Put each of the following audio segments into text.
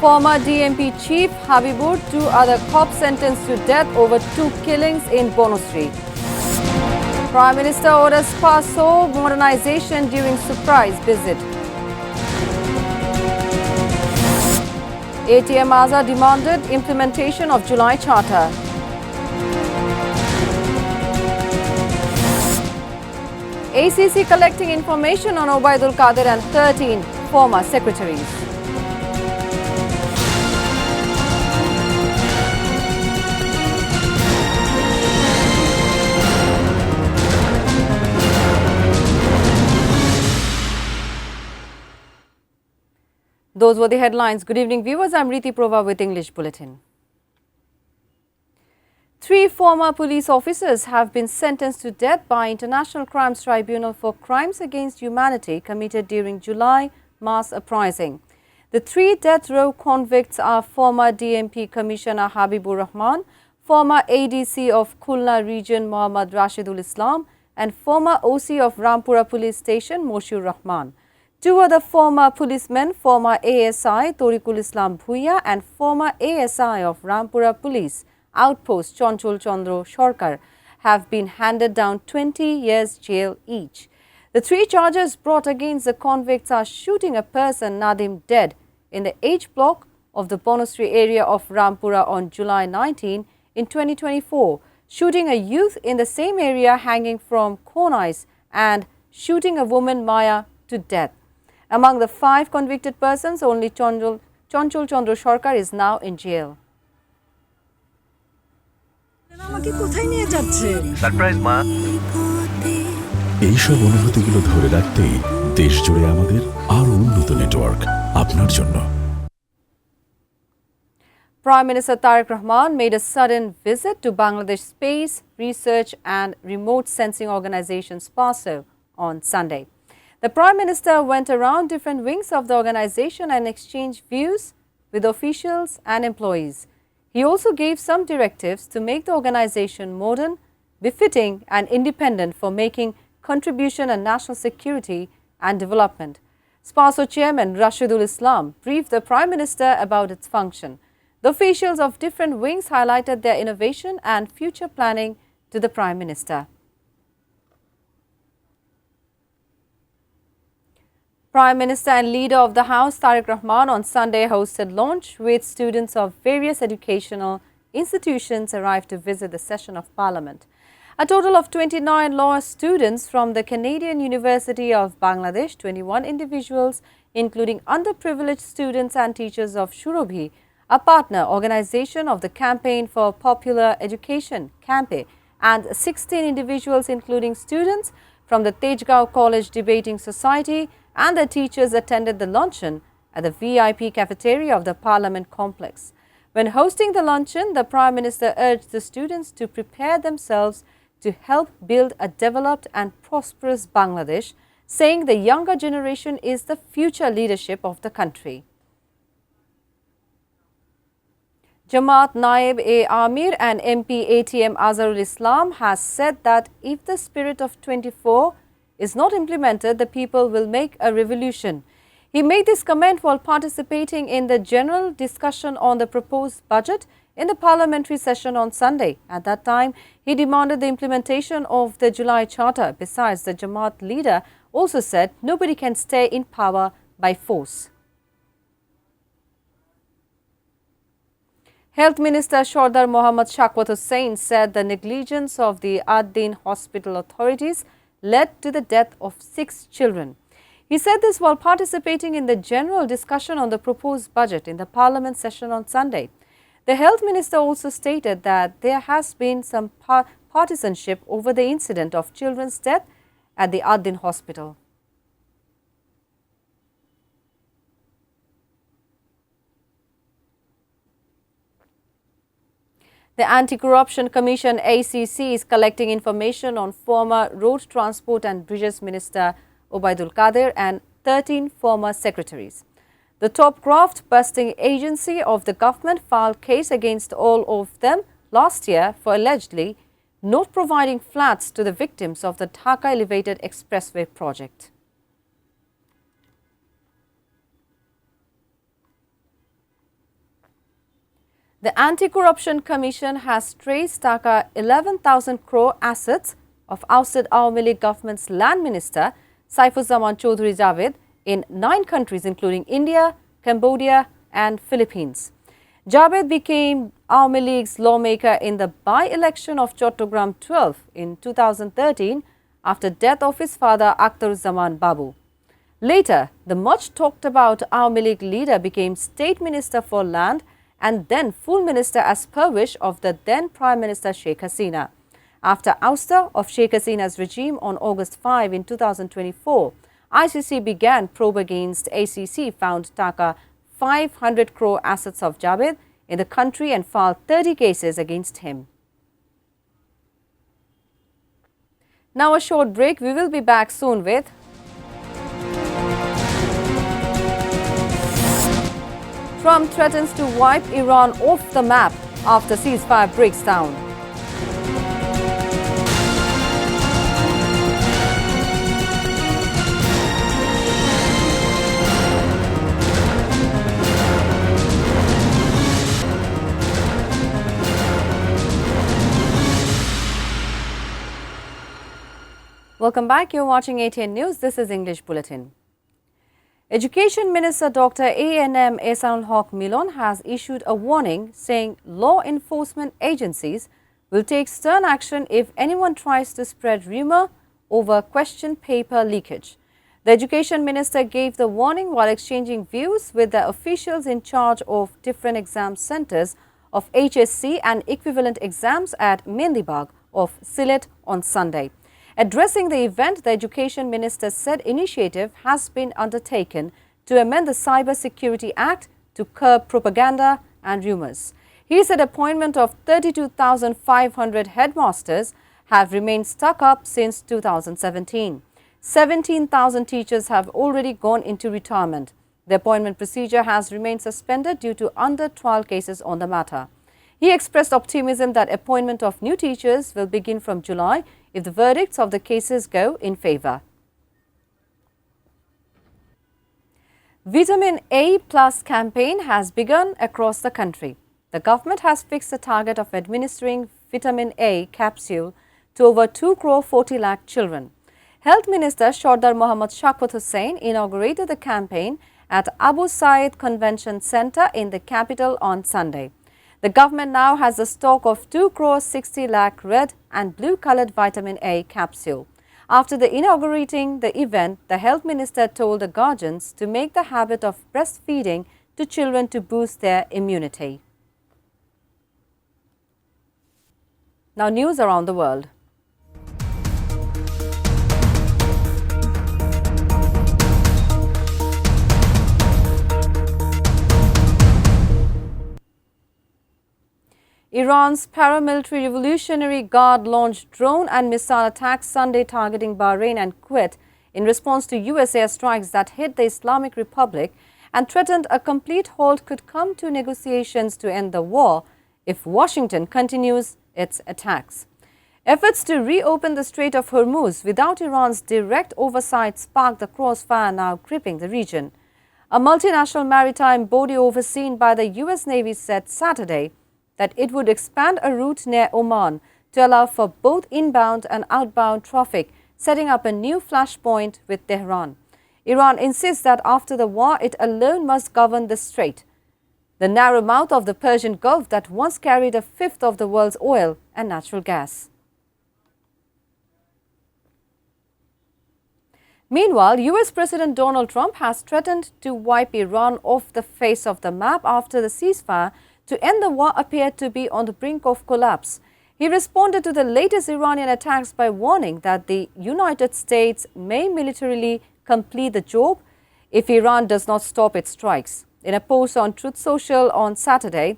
Former DMP chief Habibur, 2 other cops sentenced to death over 2 killings in Bonusri. Prime Minister orders SPARRSO modernization during surprise visit. ATN Bangla demanded implementation of July Charter. ACC collecting information on Obaidul Qadir and 13 former secretaries. Those were the headlines. Good evening, viewers. I'm Riti Prova with English Bulletin. 3 former police officers have been sentenced to death by International Crimes Tribunal for crimes against humanity committed during July mass uprising. The 3 death row convicts are former DMP Commissioner Habibur Rahman, former ADC of Khulna region Mohammad Rashidul Islam, and former OC of Rampura Police Station Moshur Rahman. 2 other former policemen, former ASI Torikul Islam Bhuiya and former ASI of Rampura Police Outpost Chonchol Chandra Sarkar, have been handed down 20 years jail each. The 3 charges brought against the convicts are shooting a person Nadim dead in the H block of the Bonusri area of Rampura on July 19 in 2024, shooting a youth in the same area hanging from cornice, and shooting a woman Maya to death. Among the 5 convicted persons, only Chonchol Chandra Sarkar is now in jail. Surprise মা এই সব অনুভূতিগুলো ধরে রাখতেই দেশ জুড়ে আমাদের আরো উন্নত নেটওয়ার্ক আপনার জন্য। Prime Minister Tariq Rahman made a sudden visit to Bangladesh Space Research and Remote Sensing Organization SPARRSO on Sunday. The Prime Minister went around different wings of the organization and exchanged views with officials and employees. He also gave some directives to make the organization modern, befitting and independent for making contribution in national security and development. SPARRSO Chairman Rashidul Islam briefed the Prime Minister about its function. The officials of different wings highlighted their innovation and future planning to the Prime Minister. Prime Minister and Leader of the House Tariq Rahman on Sunday hosted launch with students of various educational institutions arrived to visit the session of Parliament. A total of 29 law students from the Canadian University of Bangladesh, 21 individuals, including underprivileged students and teachers of Shurobhi, a partner organization of the Campaign for Popular Education, CAMPE, and 16 individuals, including students from the Tejgaon College Debating Society, and the teachers attended the luncheon at the VIP cafeteria of the Parliament complex. When hosting the luncheon, the Prime Minister urged the students to prepare themselves to help build a developed and prosperous Bangladesh, saying the younger generation is the future leadership of the country. Jamaat Naib-e-Amir and MP ATM Azharul Islam has said that if the spirit of 24 is not implemented, the people will make a revolution. He made this comment while participating in the general discussion on the proposed budget in the parliamentary session on Sunday. At that time, he demanded the implementation of the July Charter. Besides, the Jamaat leader also said nobody can stay in power by force. Health Minister Sardar Mohammad Shakwat Hussain said the negligence of the ATN hospital authorities led to the death of 6 children. He said this while participating in the general discussion on the proposed budget in the Parliament session on Sunday. The Health Minister also stated that there has been some partisanship over the incident of children's death at the ATN hospital. The Anti-Corruption Commission ACC is collecting information on former Road Transport and Bridges Minister Obaidul Qadir and 13 former secretaries. The top graft-busting agency of the government filed case against all of them last year for allegedly not providing flats to the victims of the Dhaka Elevated Expressway project. The Anti-Corruption Commission has traced Taka 11,000 crore assets of ousted Awami League government's land minister Saifuzzaman Chaudhry Javed in 9 countries including India, Cambodia and Philippines. Javed became Awami League's lawmaker in the by-election of Chattogram 12 in 2013 after death of his father Akhtaruzzaman Babu. Later, the much talked about Awami League leader became State Minister for Land and then full minister as per wish of the then Prime Minister Sheikh Hasina. After ouster of Sheikh Hasina's regime on August 5 in 2024, ICC began probe against ACC found Taka 500 crore assets of Javed in the country and filed 30 cases against him. Now a short break. We will be back soon with Trump threatens to wipe Iran off the map after ceasefire breaks down. Welcome back. You're watching ATN News. This is English Bulletin. Education Minister Dr. ANM Ehsanul Haq Milon has issued a warning saying law enforcement agencies will take stern action if anyone tries to spread rumour over question paper leakage. The Education Minister gave the warning while exchanging views with the officials in charge of different exam centres of HSC and equivalent exams at Mendibag of Sylhet on Sunday. Addressing the event, the Education Minister said initiative has been undertaken to amend the Cyber Security Act to curb propaganda and rumours. He said appointment of 32,500 headmasters have remained stuck up since 2017. 17,000 teachers have already gone into retirement. The appointment procedure has remained suspended due to under-trial cases on the matter. He expressed optimism that appointment of new teachers will begin from July if the verdicts of the cases go in favour. Vitamin A Plus campaign has begun across the country. The government has fixed a target of administering vitamin A capsule to over 2 crore 40 lakh children. Health Minister Sardar Mohammad Shaukat Hussain inaugurated the campaign at Abu Said Convention Centre in the capital on Sunday. The government now has a stock of 2 crore 60 lakh red and blue coloured vitamin A capsule. After inaugurating the event, the Health Minister told the guardians to make the habit of breastfeeding to children to boost their immunity. Now news around the world. Iran's paramilitary Revolutionary Guard launched drone and missile attacks Sunday targeting Bahrain and Kuwait in response to US airstrikes that hit the Islamic Republic and threatened a complete halt could come to negotiations to end the war if Washington continues its attacks. Efforts to reopen the Strait of Hormuz without Iran's direct oversight sparked the crossfire now gripping the region. A multinational maritime body overseen by the US Navy said Saturday that it would expand a route near Oman to allow for both inbound and outbound traffic, setting up a new flashpoint with Tehran. Iran insists that after the war, it alone must govern the strait, the narrow mouth of the Persian Gulf that once carried a fifth of the world's oil and natural gas. Meanwhile, US President Donald Trump has threatened to wipe Iran off the face of the map after the ceasefire to end the war appeared to be on the brink of collapse. He responded to the latest Iranian attacks by warning that the United States may militarily complete the job if Iran does not stop its strikes. In a post on Truth Social on Saturday,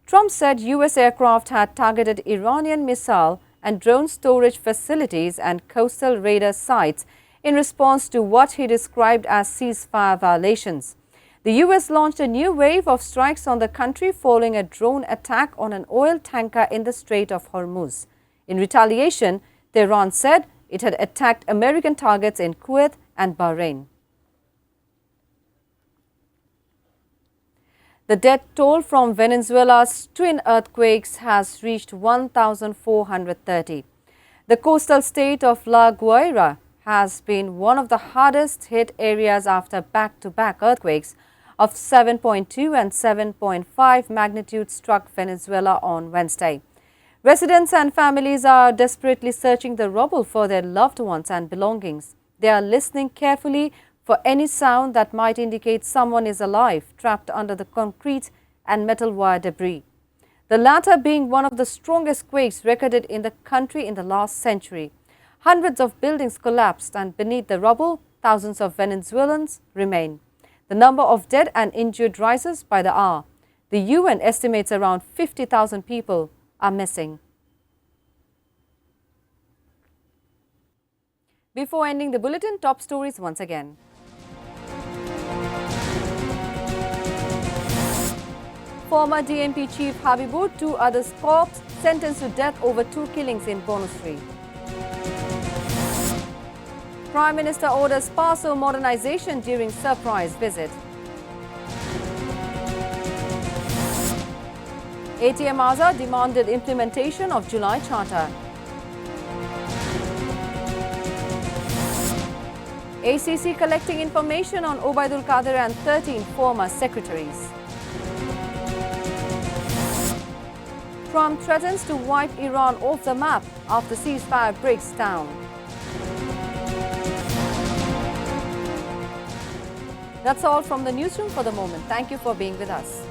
Trump said US aircraft had targeted Iranian missile and drone storage facilities and coastal radar sites in response to what he described as ceasefire violations. The US launched a new wave of strikes on the country following a drone attack on an oil tanker in the Strait of Hormuz. In retaliation, Tehran said it had attacked American targets in Kuwait and Bahrain. The death toll from Venezuela's twin earthquakes has reached 1,430. The coastal state of La Guaira has been one of the hardest hit areas after back-to-back earthquakes of 7.2 and 7.5 magnitude struck Venezuela on Wednesday. Residents and families are desperately searching the rubble for their loved ones and belongings. They are listening carefully for any sound that might indicate someone is alive, trapped under the concrete and metal wire debris. The latter being one of the strongest quakes recorded in the country in the last century. Hundreds of buildings collapsed, and beneath the rubble, thousands of Venezuelans remain. The number of dead and injured rises by the hour. The UN estimates around 50,000 people are missing. Before ending the bulletin, top stories once again. Former DMP chief Habibur, 2 others caught, sentenced to death over 2 killings in Bonusri. Prime Minister orders SPARRSO modernization during surprise visit. ATN Bangla demanded implementation of July Charter. ACC collecting information on Obaidul Qadir and 13 former secretaries. Trump threatens to wipe Iran off the map after ceasefire breaks down. That's all from the newsroom for the moment. Thank you for being with us.